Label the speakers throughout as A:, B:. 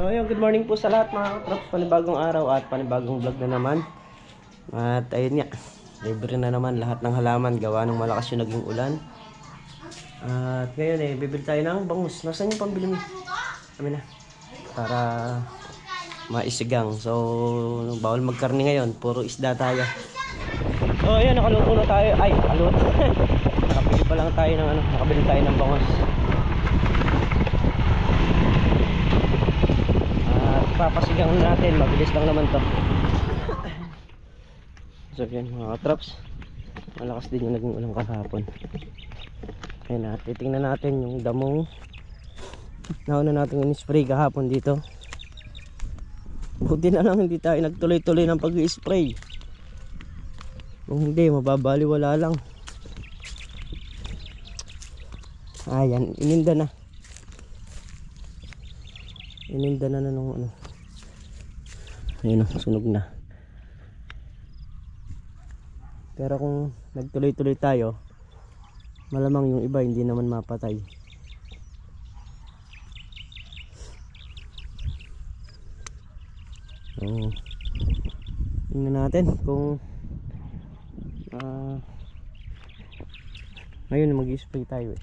A: So ayun, good morning po sa lahat mga katrops. Panibagong araw at panibagong vlog na naman. At ayun nga, libre na naman lahat ng halaman gawa ng malakas yung naging ulan. At ngayon bibili tayo ng bangus. Nasaan yung pambili mo? Kami na. Para maisigang. So bawal magkarni ngayon, puro isda tayo. So ayun, nakaluto na tayo. Ay, nakaluto. Nakabili pa lang tayo ng nakabili tayo ng bangus. Papasigang natin, mabilis lang naman to. So yan mga katrops, malakas din yung naging ulang kahapon. Ayan na, titingnan natin yung damong nauna natin in-spray kahapon dito. Buti na lang hindi tayo nagtuloy-tuloy ng pag-i-spray. Kung hindi, mababaliwala lang. Ayan, ininda na. Ininda na nung ayun, sunog na. Pero kung nagtuloy-tuloy tayo, malamang yung iba hindi naman mapatay. So tingnan natin kung ngayon mag-spray tayo eh.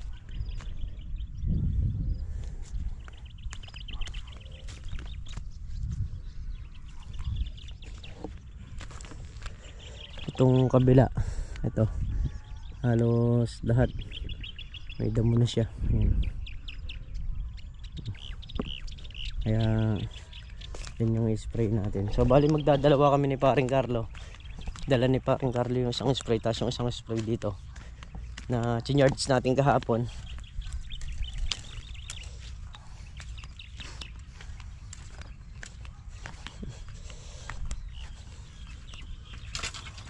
A: Itong kabila, ito halos lahat may damo na siya. Ayan. Kaya yun yung spray natin. So bali magdadalawa kami ni paring Carlo. Dala ni paring Carlo yung isang spray, tapos yung isang spray dito na chinyards natin kahapon.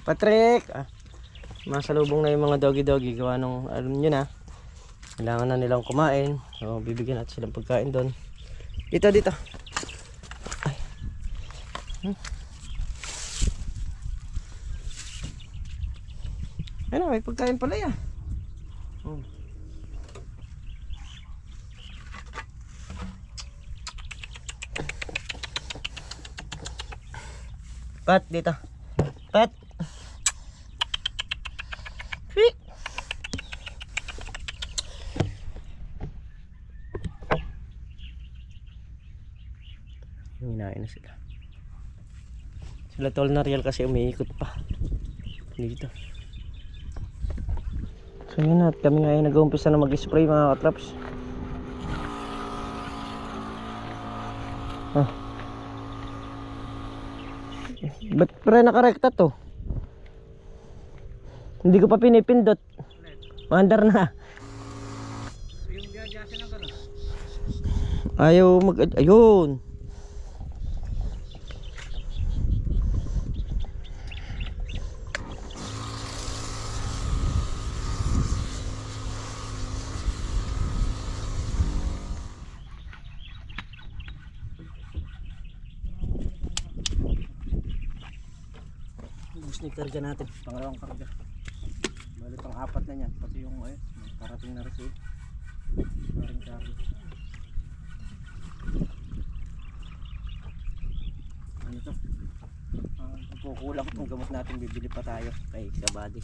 A: Patrick! Masalubong na yung mga doggy gawa nung alam nyo na, kailangan na nilang kumain. So bibigyan natin silang pagkain doon. Dito. Ay. Ano, may pagkain pala yan. Pat, dito. Pat. Hinain na sila. Sila tol na real kasi umiikot pa dito. So yun at kami ngayon nag-uumpisa na mag-spray mga katraps. Ba't pre nakarekta to? Hindi ko pa pinipindot. Mandar na. Ayaw ayun. Ni karga natin, pangalawang karga. Bali pang apat na yan, pati yung parating na receive. Paring karga. Ano to? Kukulang itong gamot natin, bibili pa tayo kay Kabady.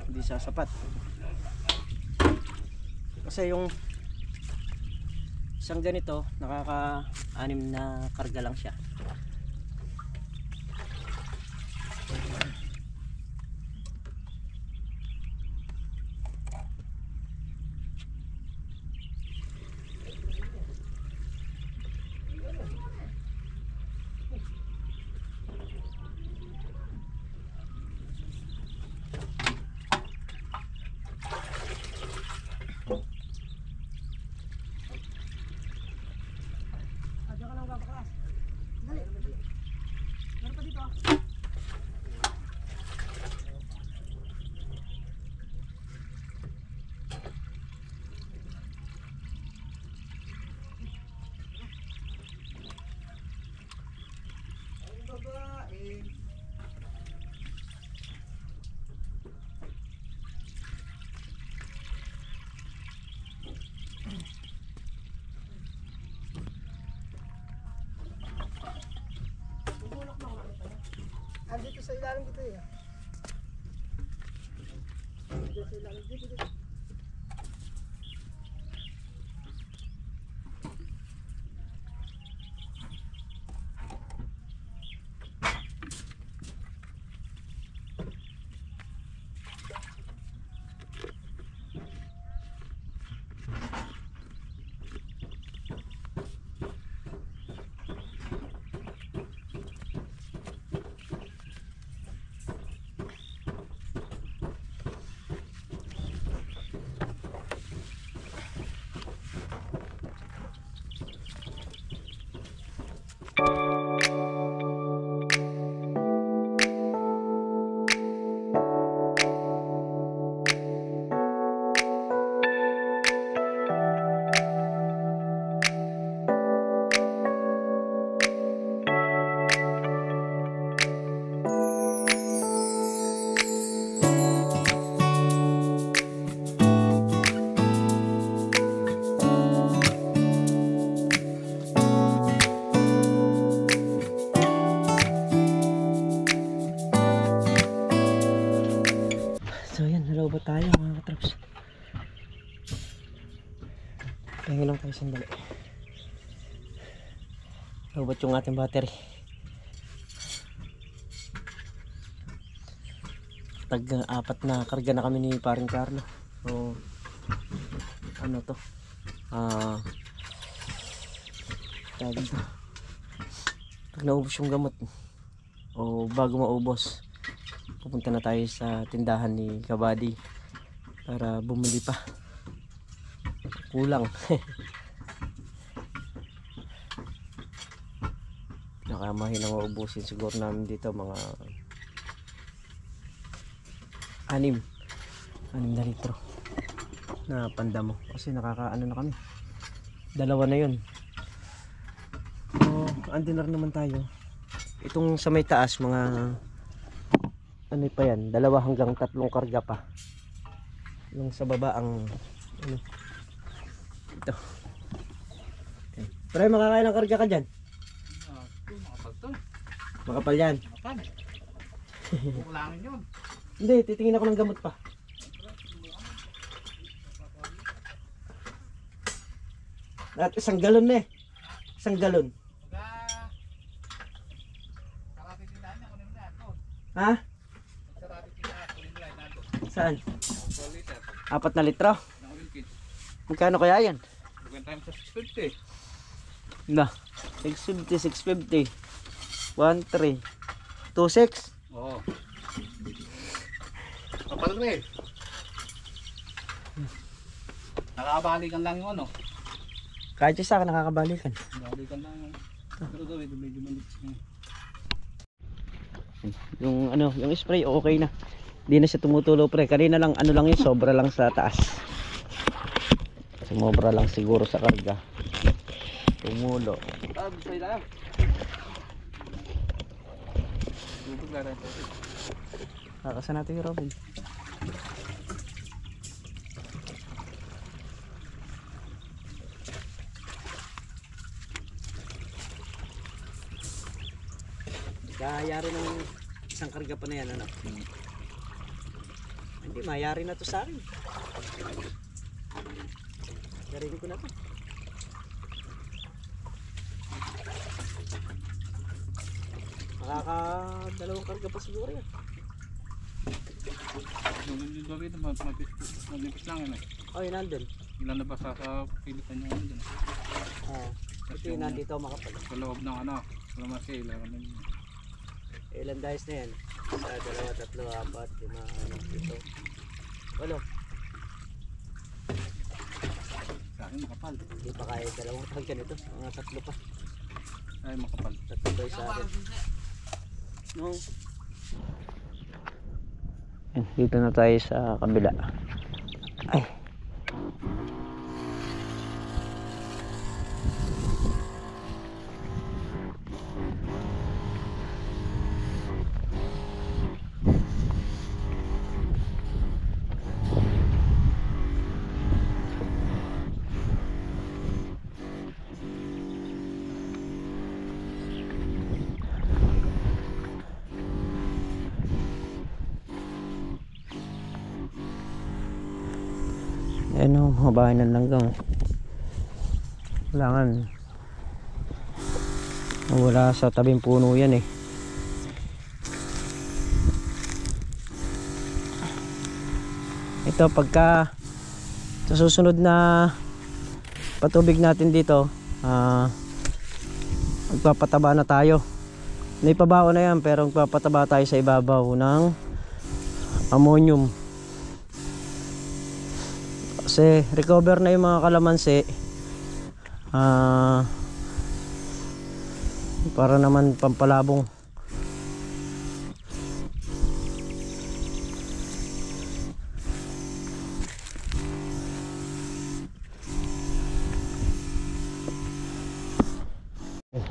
A: Hindi sasapat. Kasi yung isang ganito, nakaka-6 na karga lang siya.
B: sa ilalim dito eh. Dito sa ilalim dito.
A: So yan, nalobot tayo mga katraps. Tingin lang tayo sandali. Lobot yung ating battery. Tag-apat na karga na kami ni paring Carlo. So ano to? Tawag ito. Pag naubos yung gamot o bago maubos, pupunta na tayo sa tindahan ni Kabady para bumili pa. Kulang. Nakamahin na maubusin siguro namin dito mga 6 na litro na pandamo kasi nakakaano na kami, 2 na yun. So andun na rin naman tayo. Itong sa may taas mga ano pa yan, 2 hanggang 3 karga pa. Yung sa baba ang ano, ito. Okay. Pero makakain ng karga ka dyan?
B: Makapal to.
A: Makapal yan.
B: Makapal. Kulangin yun.
A: Hindi, titingin ako ng gamot pa. At 1 galon na eh. 1 galon. Ha? Saan? 4 na litro? Magkano kaya yan?
B: Times 650.
A: Na, 650, 650. 1,3. 2,6.
B: Oo. Kapal rin. Nakabalikan lang yung ano.
A: Kahit yung sa akin nakakabalikan.
B: Balikan lang yung. Pero gawin, medyo manipis na.
A: Yung ano, yung spray okay na. Hindi na siya tumutulo pre. Kanina lang ano lang yun, sobra lang sa taas. Sumobra lang siguro sa karga. Tumulo.
B: Bisa lang. Dudog lang ito.
A: Kakasan natin yung Robin. Kayari ng 1 karga pa na yan, ano? Hindi, mayari na to sa akin. Yarin ko na to. Makaka 2 karga pa siguro yan.
B: Yung gawin, manipis lang yan eh.
A: Oh, yun nandun.
B: Ilan na ba sa pilitan nyo ano dun?
A: Oo. Ito yun, nandito makapal.
B: Sa loob ng ano, kalamasi, ilan na yun.
A: Ilan dice na yan? 1, 2, 3, 4, 5, 6, 7, 8.
B: Sa akin makapal.
A: Hindi pa kaya 2 karga nito. Mga 3 pa.
B: Ay makapal.
A: 3 days sa akin. No. Dito na tayo sa kabila. Ay. Ayan o, mga bahay ng langgam. Kailangan wala sa tabing puno yan eh. Ito pagka sa susunod na patubig natin dito, magpapataba na tayo. Naipabao na yan pero magpapataba tayo sa ibabaw ng ammonium. Kasi recover na yung mga kalamansi, para naman pampalabong.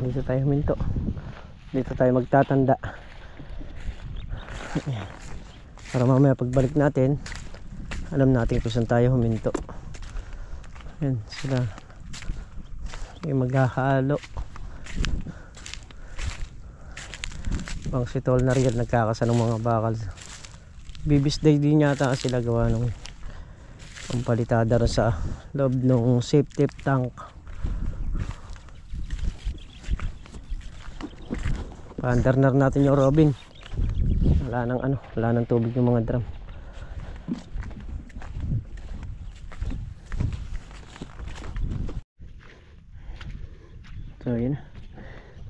A: Dito tayo huminto, dito tayo magtatanda. Ayan. Para mamaya pagbalik natin alam natin kung saan tayo huminto. Ayan sila yung maghahalo. Pang si Tol na rin nagkakasa ng mga bakal. Bibis day din yata sila gawa ng pampalitada rin sa loob ng safety tank. Paandar na natin yung Robin. Wala nang tubig yung mga drum. So yun na.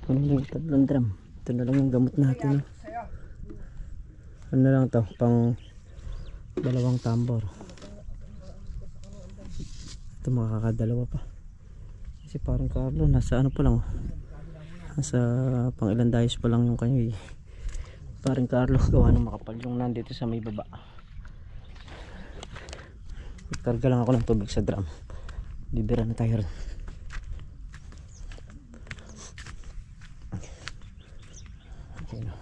A: Puno yung tatlong drum. Ito na lang yung gamot natin. Ano na lang to, pang 2 tambor. Ito makakadalawa pa. Kasi parang Carlo nasa ano pa lang, nasa pang ilang dayos pa lang yung kanya. Parang Carlo gawa ng makapal yung nandito sa may baba. Karga lang ako ng tubig sa drum. Bibira na tayo rin. Okay na.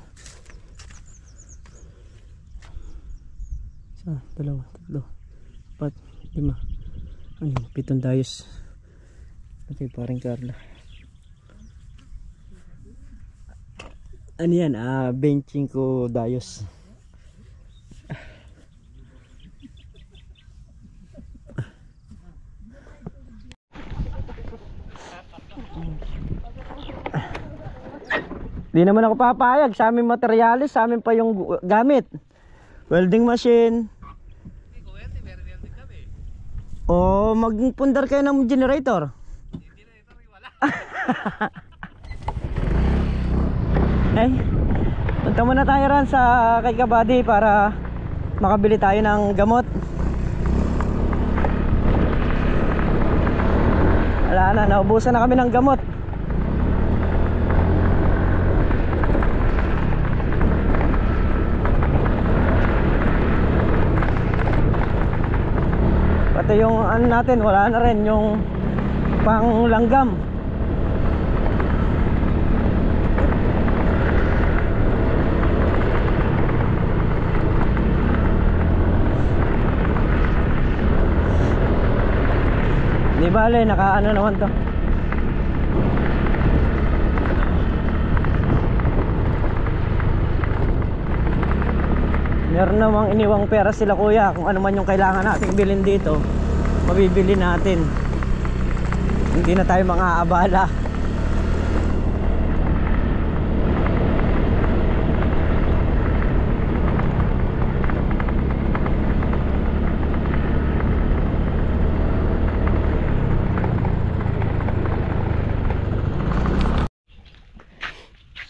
A: Isa, 2, 3, 4, 5. Ano, 7 dayos. Okay, parang Carlo. Ano yan? 25 dayos. Di naman ako papayag. Sa aming materialis, sa amin pa yung gamit. Welding machine. O magpundar kayo ng generator. Eh, punta muna tayo ran sa kay Kabady para makabili tayo ng gamot. Wala na, naubusan na kami ng gamot. Pati yung ano natin, wala na rin yung panglanggam. Di bale, nakaano naman to. Meron namang iniwang pera sila kuya. Kung ano man yung kailangan nating bilhin dito, mabibili natin. Hindi na tayo mga-aabala.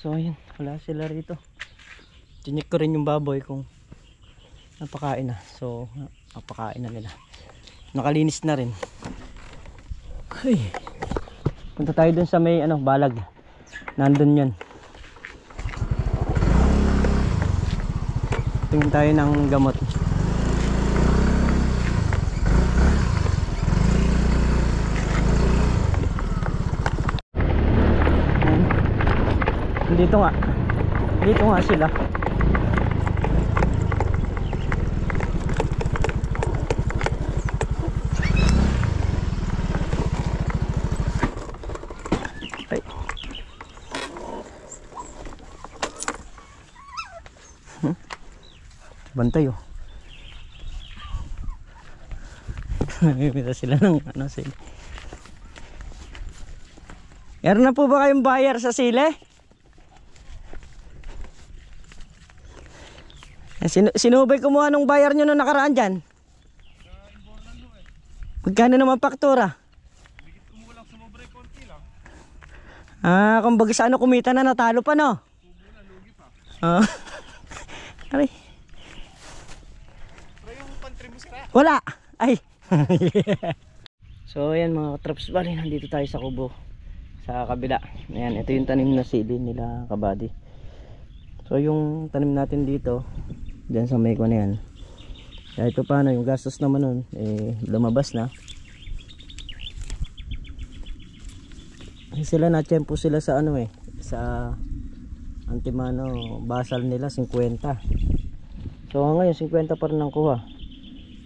A: So ayun, wala sila rito. Tinik ko rin yung baboy kung napakain na. So napakain na nila. Nakalinis na rin. Ay. Punta tayo dun sa may balag. Nandun yan. Tingin tayo ng gamot. Dito nga sila. Ay. Bantay oh. Namimita sila ng ano, sili. Meron na po ba kayong buyer sa sili? Sinubay kumuha nung buyer nyo nung nakaraan dyan? Magkano naman faktura?
B: Kumulang sumubre konti lang.
A: Kumbaga sa ano kumita na natalo pa no?
B: Lugi pa.
A: Aray.
B: Pero yung pantry mo sira.
A: Wala! Ay! So ayan mga katraps, bali nandito tayo sa kubo. Sa kabila. Ayan, ito yung tanim na sili nila kabady. So yung tanim natin dito, dyan sa may ko na yan. Kahit pa paano yung gastos naman nun, lumabas na. Sila na-tiyempo sila sa ano sa Antimano basal nila 50. So ngayon 50 pa rin ang kuha.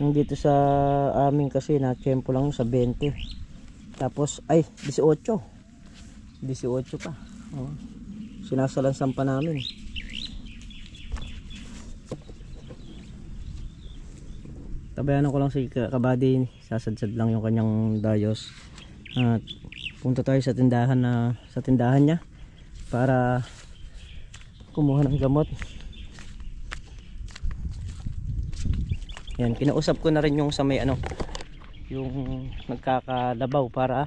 A: Yung dito sa amin kasi na-tiyempo lang sa 20. Tapos ay 18 pa. Sinasalansan pa namin. Tabayanan ko lang si kabady, sasadsad lang yung kanyang dayos. At punta tayo sa tindahan niya para kumuha ng gamot. Yan, kinausap ko na rin yung sa may ano, yung nagkakalabaw para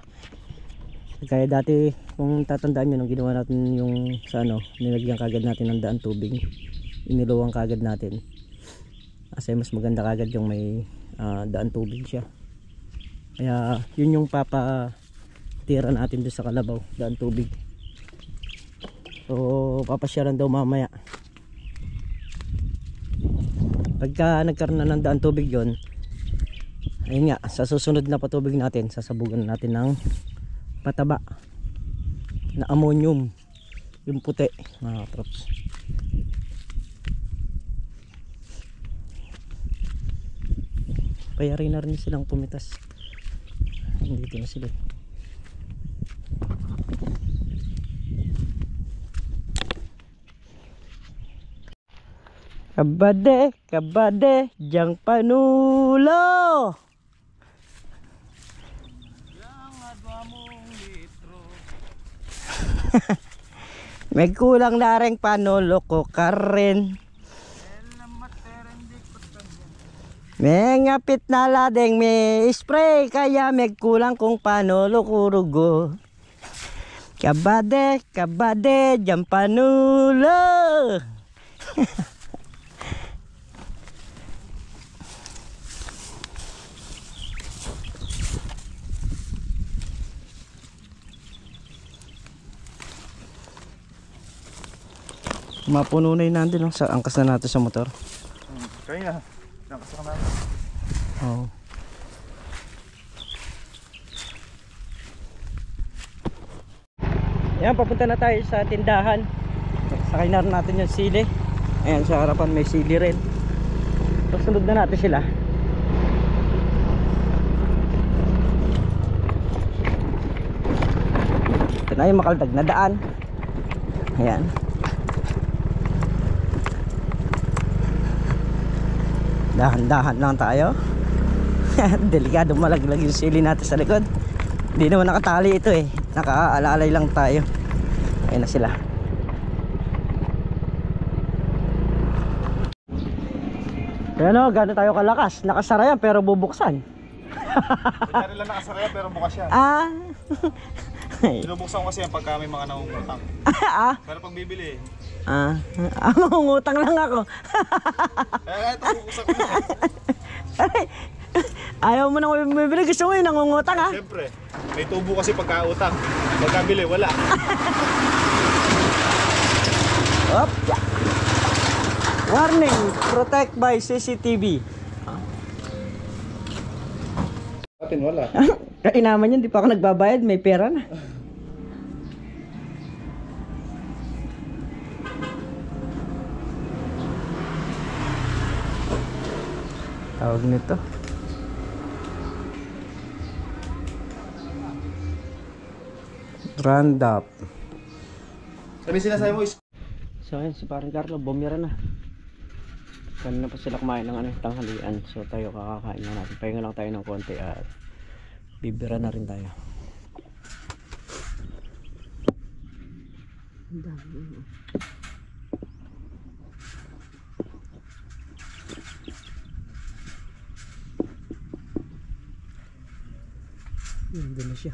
A: kaya dati kung tatandaan nyo nung ginawa natin yung sa ano, nilagyan kagad natin ng daan tubig, iniluwang kagad natin kasi mas maganda kagad yung may daan tubig siya. Kaya yun yung papatira natin doon sa kalabaw, daan tubig. So papasyaran daw mamaya pagka nagkaroon na ng daan tubig yon. Ayun nga, sa susunod na patubig natin sasabugan natin ng pataba na ammonium, yung puti mga katrops. Payari na rin silang pumitas. Dito na sila. Kabade, Jang Panulo. May kulang na rin panulo ko ka rin. May ngapit na ladeng may spray kaya may kulang kung panulo kurugo. Kabade, Jang Panulo. Mapuno na yun nandun, no? Sa angkas na natin sa motor.
B: Kaya, nakasama natin.
A: Oo. Ayan, papunta na tayo sa tindahan. Sakay na rin natin yung sili. Ayan, sa harapan may sili rin. Pasunod na natin sila. Ito na yung makaldag na daan. Ayan. Dahan-dahan lang tayo. Delikado malaglag yung sili natin sa likod. Hindi naman nakatali ito nakaalalay lang tayo. Ayun na sila. Ayan o, gano'n tayo kalakas. Nakasara yan pero bubuksan.
B: Kunyari lang nakasara yan pero bukas yan. Binubuksan ko kasi yan pagka may mga nangungutang. Pero pag bibili
A: mangungutang lang ako.
B: ito bubuksan ko na.
A: Ayaw mo nang bibili, gusto mo yung nangungutang ha?
B: Siyempre, may tubo kasi pagkautang. Pagka bili, wala.
A: Op. Warning, protect by CCTV.
B: Atin wala.
A: Kainaman yun, di pa ako nagbabayad, may pera na. Tawag nito. Roundup.
B: Sabi sinasabi mo is...
A: So ayun, si parang Carlo, bumira na. Kanina pa sila kumain ng tanghalian. So tayo kakakain na natin. Pahinga lang tayo ng konti at bibira na rin tayo. Ang dami. Doon na siya.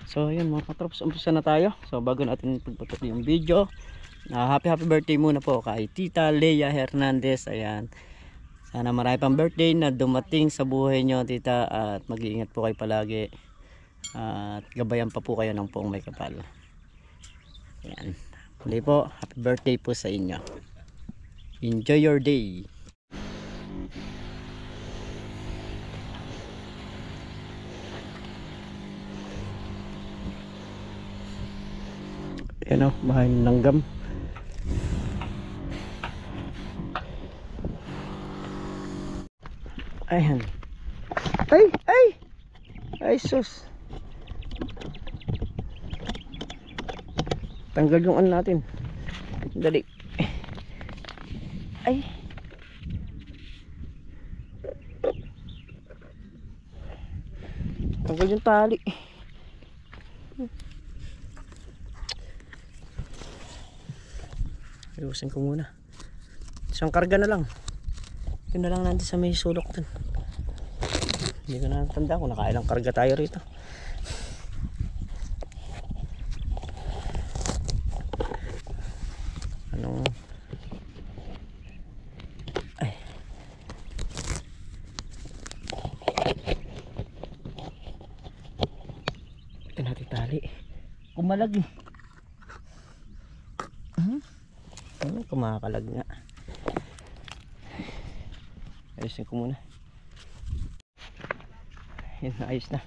A: So ayun mga katrops, umpisa na tayo. So bago natin pagpatuloy yung video, happy birthday muna po kay Tita Leia Hernandez. Ayan, sana marami pang birthday na dumating sa buhay nyo, tita, at mag-iingat po kayo palagi at gabayan pa po kayo ng poong may kapal. Ayan, muli po, happy birthday po sa inyo. Enjoy your day. Ayan o, bahay ng langgam. Ayan. Ay sus. Tanggal yung ano natin. Dali. Ay. Tanggal yung tali. Ayusin ko muna. Isang karga na lang. Yun na lang natin sa may sulok dun. Hindi ko na natanda kung nakailang karga tayo rito. Anong ay ito natin tali. Kumalag eh. Kumakalag nga. Ayusin ko muna. Yan, ayos na.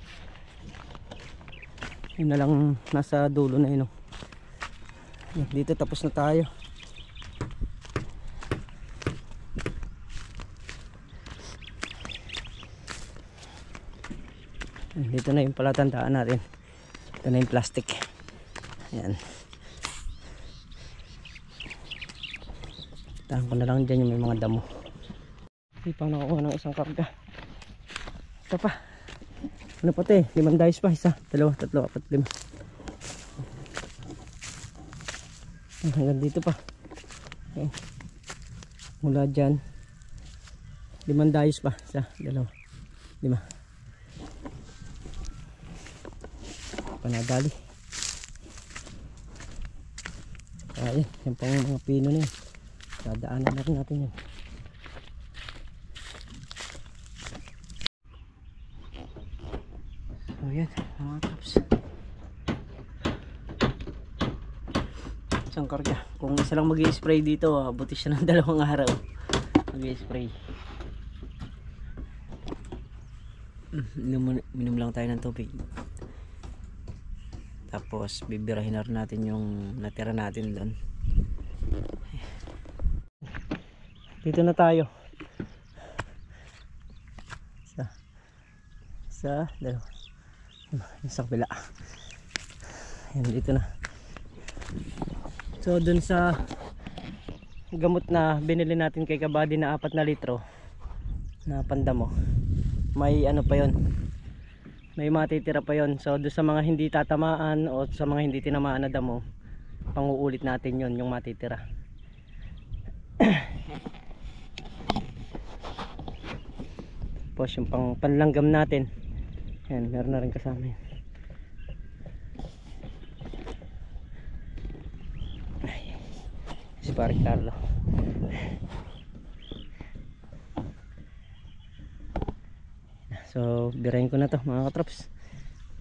A: Yun na lang nasa dulo na yun. Yan, dito tapos na tayo. Yan, dito na yung palatandaan natin. Ito na yung plastic. Yan. Tahan ko na lang dyan yung may mga damo. Hindi pa nakakuha ng isang karga. Ito pa. Ano pa ito eh? 5 dice pa. 1, 2, 3, 4, 5. Hanggang dito pa. Okay. Mula dyan. 5 dice pa. 1, 2, 5. Panadali. Ayun. Yan pang mga pino na yun. Dadaanan na rin natin yun. So yan mga traps. Isang karga. Kung isa lang mag-i-spray dito, buti siya ng 2 araw mag-i-spray. Minum lang tayo ng tubig. Tapos bibirahin na rin natin yung natira natin doon. Dito na tayo. Isa, 2. Sa kabila. Ayan, dito na. So dun sa gamot na binili natin kay Kabady na 4 na litro na pandamo, may ano pa yon, may matitira pa yon. So dun sa mga hindi tatamaan o sa mga hindi tinamaan na damo, panguulit natin yon, yung matitira. Tapos yung panlanggam natin, yan, meron na rin kasama yun. Si Pare Carlo. So birahin ko na to mga katrops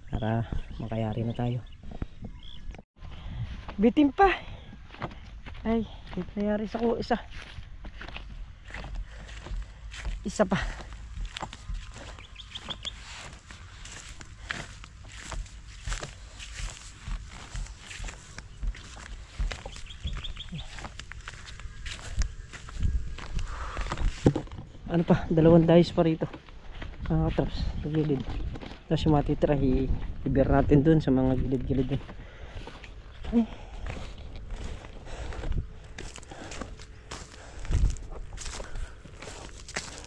A: para makayari na tayo. Bitin pa. Ay, nangyari sa ko isa pa. Ano pa, 2 dice pa rito. Traps, sa gilid. Tapos yung matitira iber natin dun sa mga gilid-gilid dun. Ay.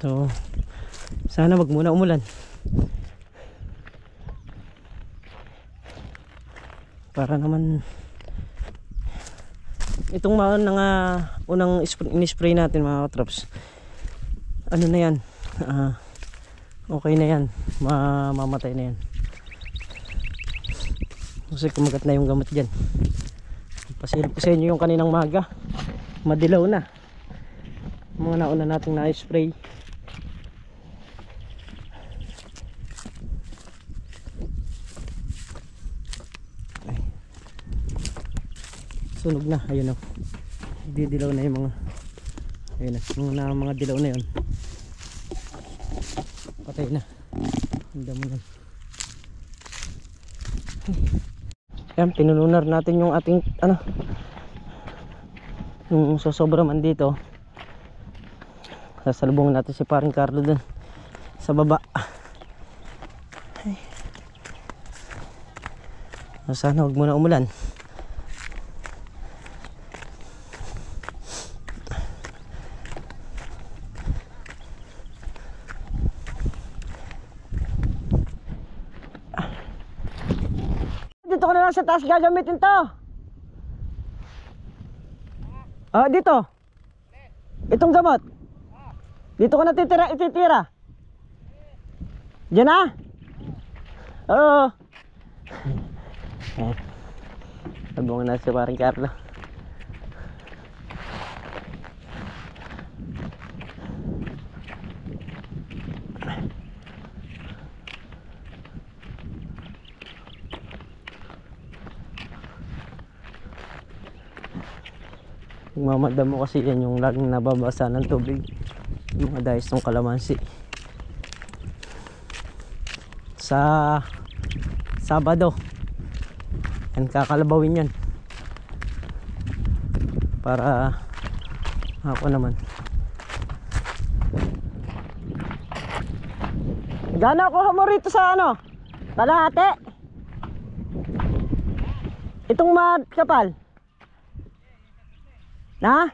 A: So sana wag muna umulan para naman itong mga unang in-spray natin mga katrops, ano na yan, okay na yan, mamamatay na yan kasi kumagat na yung gamot dyan. Pasilip ko sa inyo yung kaninang maga, madilaw na mga nauna nating na-spray. Sunog na, ayun o, didilaw na yung mga, ayun na, mga dilaw na yun, patay na, ang damo na. Yan, pinununar natin yung ating ano, yung sosobra man dito. Sasalubong natin si paring Carlo dun sa baba. Ay. Sana huwag muna umulan. Dito ko na lang sa taas gagamitin to. Dito. Itong gamot. Dito ko na ititira. Diyan na? Oo. Sabungan na si paring Carlo. Mamadam mo kasi yan yung laging nababasa ng tubig, yung mga dahis ng kalamansi. Sa Sabado yan kakalabawin yan para ako naman. Gana ako mo rito sa ano, kalahati itong magkapal na?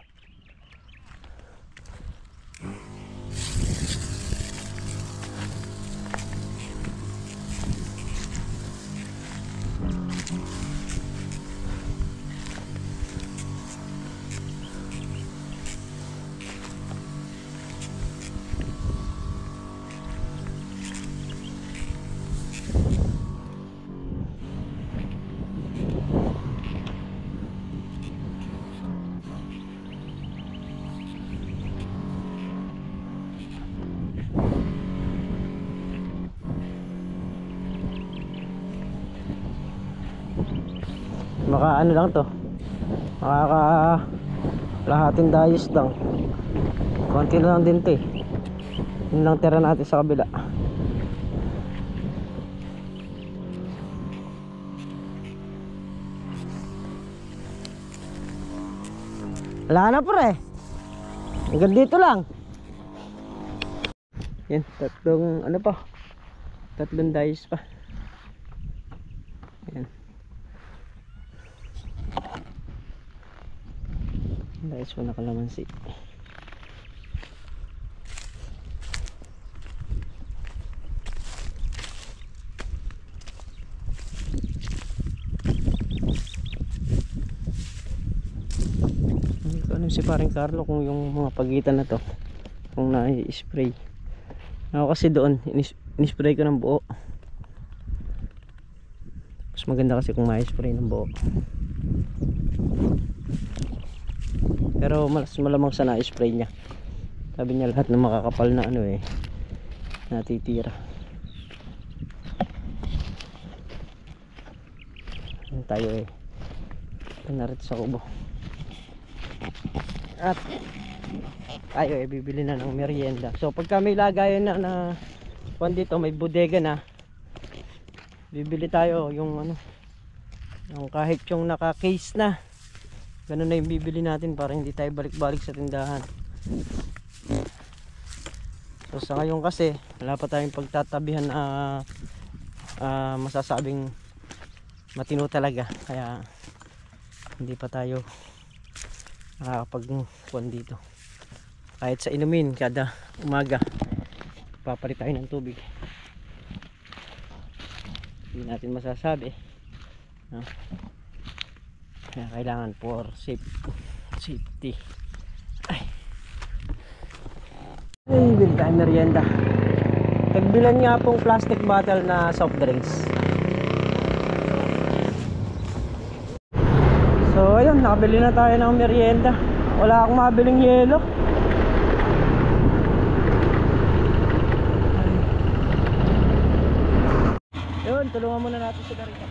A: Maka ano lang to, makaka lahating dayos lang, konti na lang din to eh. Yun lang tira natin sa kabila. Wala na pre, hanggang dito lang yan, tatlong ano pa, tatlong dayos pa yan. Dahil po nakalamansi. Hindi ko alam si paring Carlo kung yung mga pagitan na to kung na-spray. Ako kasi doon in-spray ko ng buo. Mas maganda kasi kung ma-spray ng buo. Pero mas malamang sa na-spray niya. Sabi niya lahat ng makakapal na ano eh natitira. Yan tayo eh. Pinarit sa kubo. At tayo eh bibili na ng merienda. So pagka may lagayan na dito may bodega na, bibili tayo yung ano, yung kahit yung naka-case na. Ganun na yung bibili natin para hindi tayo balik-balik sa tindahan. So sa ngayon kasi wala pa tayong pagtatabihan na masasabing matino talaga, kaya hindi pa tayo nakakapagkuhan dito. Kahit sa inumin kada umaga papalit tayo ng tubig, hindi natin masasabi, no? Kaya kailangan for safety. Ay, bili tayo merienda. Tagbilan nga pong plastic bottle na soft drinks. So ayun, nakabili na tayo ng merienda. Wala akong mabiling yelo. Yun, tulungan muna natin si Darita.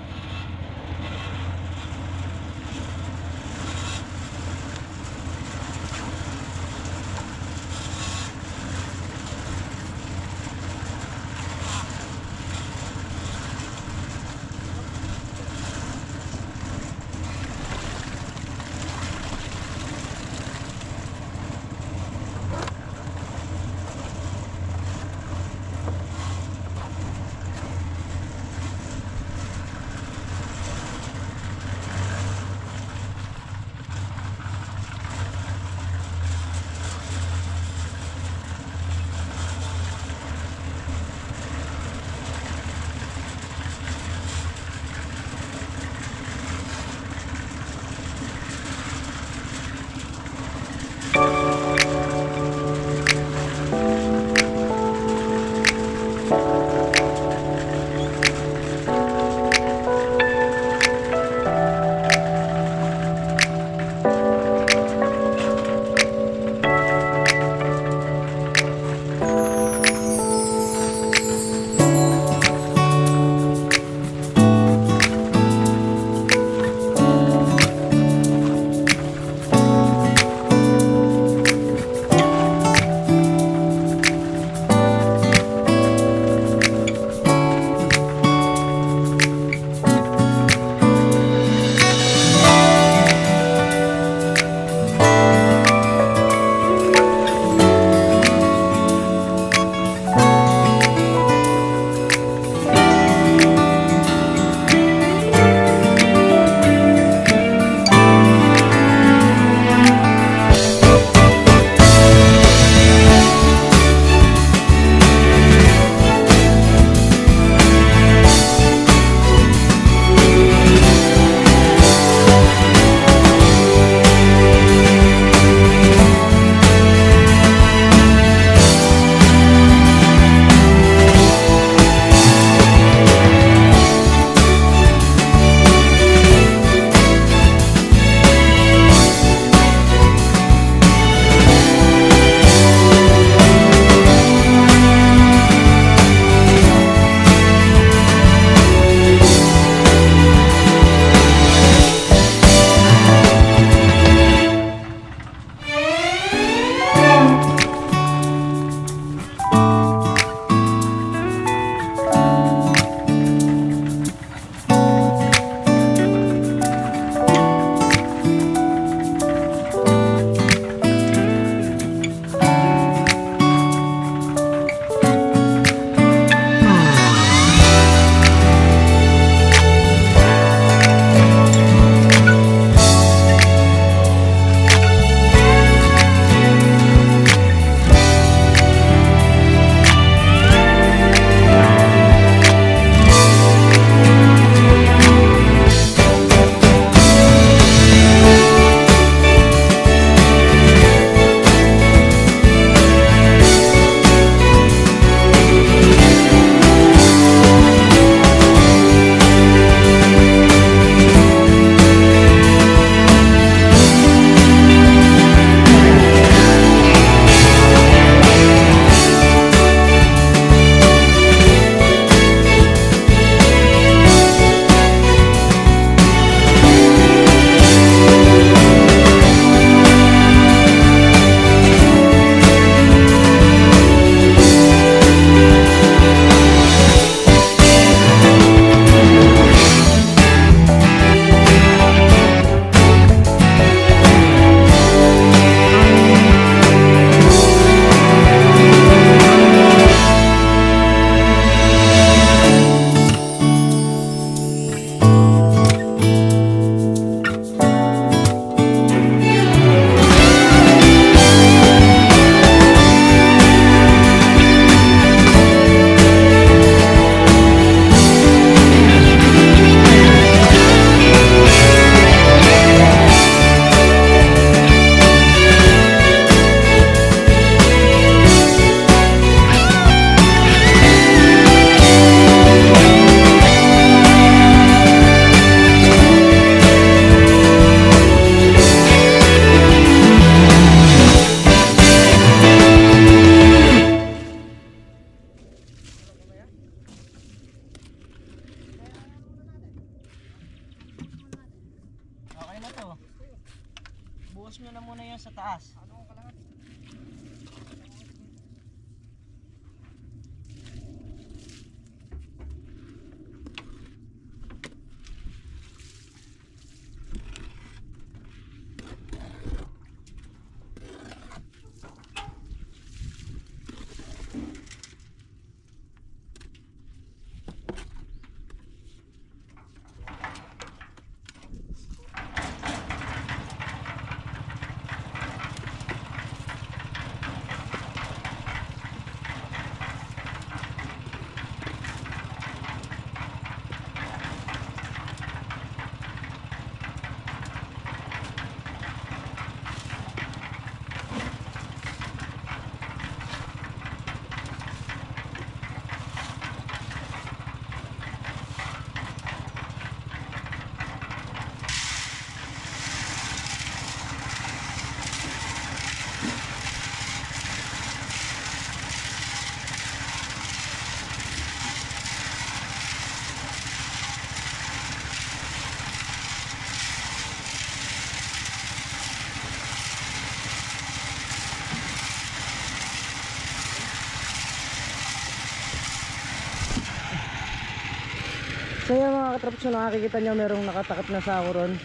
A: So yan mga katraps, so nakikita nyo merong nakatakip na sako ron.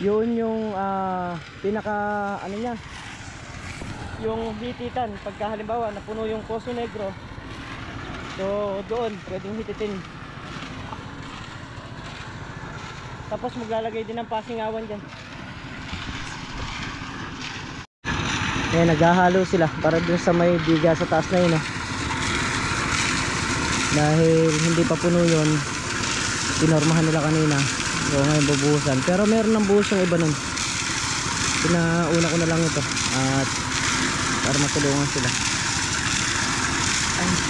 A: Yun yung pinaka ano niya, yung hititan. Pagka halimbawa napuno yung Poso Negro, so doon pwedeng hititin. Tapos maglalagay din ng pasingawan dyan. Eh, naghahalo sila para dun sa may biga sa taas na yun, oh. Dahil hindi pa puno yun, pinormahan nila kanina, so ngayon bubuhusan. Pero meron ng buhos yung iba nun. Pinauna ko na lang ito at para matulungan sila. Ay.